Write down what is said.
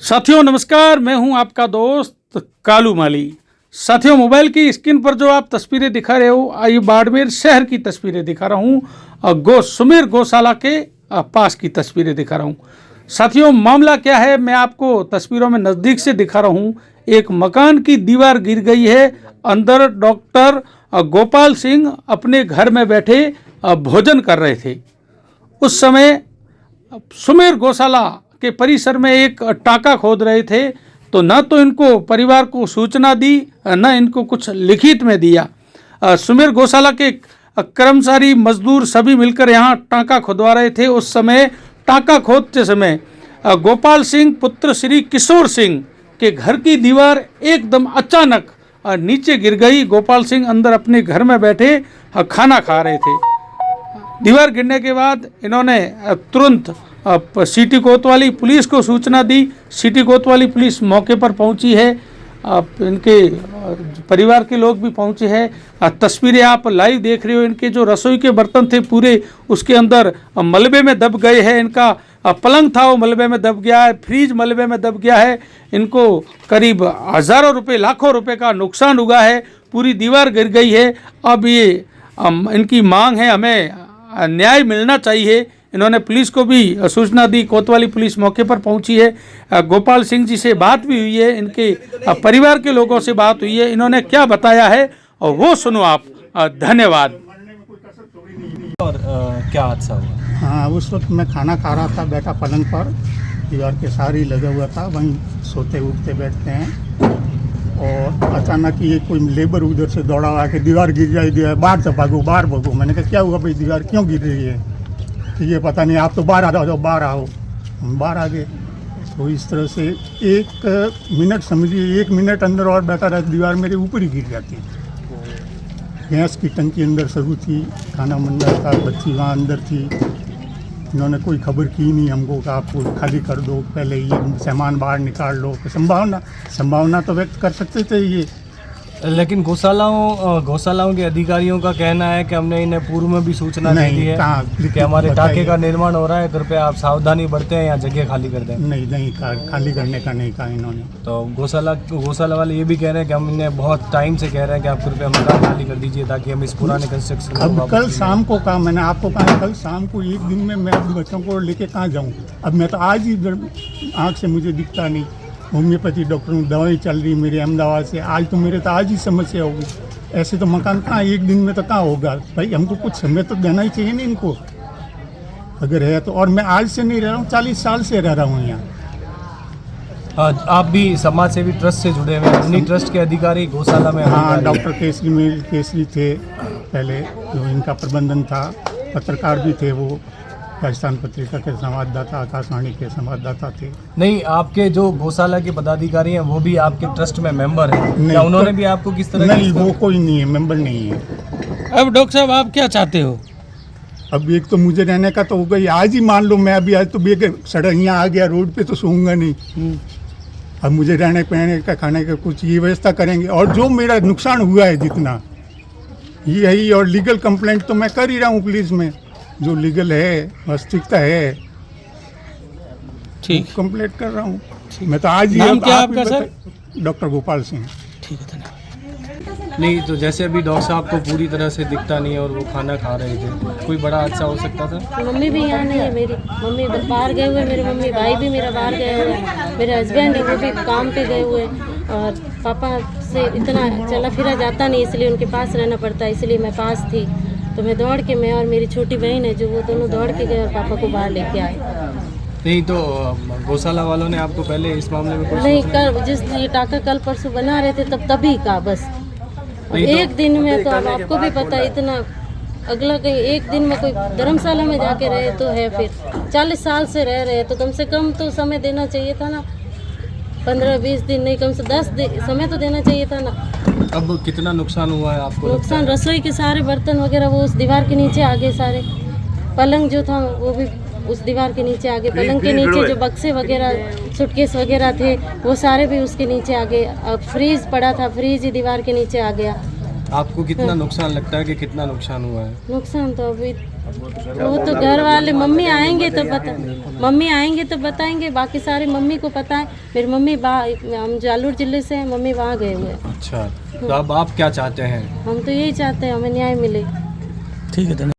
साथियों नमस्कार, मैं हूं आपका दोस्त कालू माली। साथियों, मोबाइल की स्क्रीन पर जो आप तस्वीरें दिखा रहे हो, ये बाड़मेर शहर की तस्वीरें दिखा रहा हूं। सुमेर गौशाला के पास की तस्वीरें दिखा रहा हूं। साथियों, मामला क्या है मैं आपको तस्वीरों में नज़दीक से दिखा रहा हूं। एक मकान की दीवार गिर गई है। अंदर डॉक्टर गोपाल सिंह अपने घर में बैठे भोजन कर रहे थे। उस समय सुमेर गौशाला के परिसर में एक टाका खोद रहे थे, तो न तो इनको परिवार को सूचना दी, न इनको कुछ लिखित में दिया। सुमेर गौशाला के कर्मचारी मजदूर सभी मिलकर यहाँ टाका खुदवा रहे थे। उस समय टाका खोदते समय गोपाल सिंह पुत्र श्री किशोर सिंह के घर की दीवार एकदम अचानक नीचे गिर गई। गोपाल सिंह अंदर अपने घर में बैठे खाना खा रहे थे। दीवार गिरने के बाद इन्होंने तुरंत सिटी कोतवाली पुलिस को सूचना दी। सिटी कोतवाली पुलिस मौके पर पहुंची है। इनके परिवार के लोग भी पहुंचे हैं। तस्वीरें आप लाइव देख रहे हो। इनके जो रसोई के बर्तन थे पूरे उसके अंदर मलबे में दब गए हैं। इनका पलंग था वो मलबे में दब गया है। फ्रिज मलबे में दब गया है। इनको करीब हज़ारों रुपए लाखों रुपए का नुकसान हुआ है। पूरी दीवार गिर गई है। अब ये इनकी मांग है, हमें न्याय मिलना चाहिए। इन्होंने पुलिस को भी सूचना दी। कोतवाली पुलिस मौके पर पहुंची है। गोपाल सिंह जी से बात भी हुई है। इनके परिवार के लोगों से बात हुई है। इन्होंने क्या बताया है और वो सुनो आप। धन्यवाद। और क्या हादसा हुआ? हाँ, उस वक्त मैं खाना खा रहा था, बैठा पलंग पर, दीवार के सहारे लगा हुआ था। वहीं सोते उठते बैठते हैं और अचानक ये कोई लेबर उधर से दौड़ा हुआ कि दीवार गिर जाए, दीवार बाहर से भागो, बाहर भागो। मैंने कहा क्या हुआ भाई, दीवार क्यों गिर रही है? तो ये पता नहीं, आप तो बाहर आ जाओ, बाहर आओ। हम बाहर आ गए। तो इस तरह से 1 मिनट समझिए, 1 मिनट अंदर और बैठा रहा, दीवार मेरे ऊपर ही गिर जाती। गैस की टंकी अंदर शुरू थी, खाना मंडल था, बच्ची वहाँ अंदर थी। इन्होंने कोई खबर की नहीं हमको कि आपको खाली कर दो, पहले ये सामान बाहर निकाल लो। संभावना तो व्यक्त कर सकते थे ये। लेकिन गौशालाओं के अधिकारियों का कहना है कि हमने इन्हें पूर्व में भी सूचना दे दी है कि हमारे टाके का निर्माण हो रहा है, कृपया आप सावधानी बरतें या जगह खाली कर दें। नहीं खाली करने का नहीं कहा इन्होंने। तो गौशाला वाले ये भी कह रहे हैं कि हम इन्हें बहुत टाइम से कह रहे हैं कि आप कृपया मकान खाली कर दीजिए ताकि हम इस पुराने कंस्ट्रक्शन। अब कल शाम को कहा, मैंने आपको कहा कल शाम को, 1 दिन में मैं अपने बच्चों को लेके कहाँ जाऊँ? अब मैं तो आज ही आँख से मुझे दिखता नहीं। होम्योपैथी डॉक्टर में दवाई चल रही मेरे अहमदाबाद से। आज तो मेरे तो आज ही समस्या होगी। ऐसे तो मकान कहाँ 1 दिन में तो कहाँ होगा भाई? हमको कुछ समय तो देना ही चाहिए ना इनको, अगर है तो। और मैं आज से नहीं रह रहा हूँ, 40 साल से रह रहा हूँ यहाँ। आप भी समाज सेवी ट्रस्ट से जुड़े हुए हैं, उन्हीं ट्रस्ट के अधिकारी गौशाला में? हाँ, डॉक्टर केसरी थे पहले, जो इनका प्रबंधन था। पत्रकार भी थे वो, राजस्थान पत्रिका के संवाददाता, आकाशवाणी के संवाददाता थे। नहीं, आपके जो गौशाला के पदाधिकारी हैं वो भी आपके ट्रस्ट में मेंबर हैं क्या? उन्होंने भी आपको किस तरह? नहीं, वो कोई नहीं है, मेंबर नहीं है। अब डॉक्टर साहब आप क्या चाहते हो? अब एक तो मुझे रहने का तो हो गई, आज ही मान लो मैं अभी आज तो सड़क यहाँ आ गया, रोड पे तो सोऊंगा नहीं। अब मुझे रहने पहने का, खाने का कुछ ये व्यवस्था करेंगे। और जो मेरा नुकसान हुआ है जितना यही, और लीगल कंप्लेंट तो मैं कर ही रहा हूँ पुलिस में, जो लीगल है, वास्तविकता है, ठीक, कंप्लेंट कर रहा हूँ मैं तो आज ही। नाम क्या आपका सर? डॉक्टर गोपाल सिंह। ठीक है, धन्यवाद। नहीं, तो जैसे अभी डॉक्टर साहब को पूरी तरह से दिखता नहीं है और वो खाना खा रहे थे, कोई बड़ा हादसा हो सकता था? मम्मी भी यहाँ नहीं है, मेरी मम्मी बाहर गए हुए, मेरे मम्मी भाई भी मेरा बाहर गए हुए हैं, मेरे हस्बैंड है वो भी काम पे गए हुए हैं। और पापा से इतना चला फिरा जाता नहीं, इसलिए उनके पास रहना पड़ता है, इसलिए मैं पास थी। तो मैं दौड़ के, मैं और मेरी छोटी बहन है जो, वो दोनों दौड़ के गए और पापा को बाहर लेके आए। नहीं, तो गौशाला वालों ने आपको पहले इस मामले में कुछ नहीं, कल जिस ये टाका कल परसों बना रहे थे तभी का बस। और 1 दिन में तो अब आपको भी पता है, इतना अगला कहीं 1 दिन में कोई धर्मशाला में जाके रहे तो है, फिर 40 साल से रह रहे तो कम से कम तो समय देना चाहिए था ना। 15-20 दिन नहीं, कम से 10 दिन समय तो देना चाहिए था ना। अब कितना नुकसान हुआ है आपको? नुकसान, रसोई के सारे बर्तन वगैरह वो उस दीवार के नीचे आ गए सारे। पलंग जो था वो भी उस दीवार के नीचे आ गए। पलंग के नीचे जो बक्से वगैरह, सूटकेस वगैरह थे वो सारे भी उसके नीचे आ गए। अब फ्रीज पड़ा था, फ्रीज ही दीवार के नीचे आ गया। आपको कितना नुकसान लगता है कि कितना नुकसान हुआ है? नुकसान तो अभी वो तो घर वाले मम्मी आएंगे तो बताएंगे, बाकी सारे मम्मी को पता है। मेरी मम्मी हम जालोर जिले से हैं, मम्मी वहाँ गए हुए हैं। अच्छा, तो अब आप क्या चाहते हैं? हम तो यही चाहते हैं हमें न्याय मिले। ठीक है।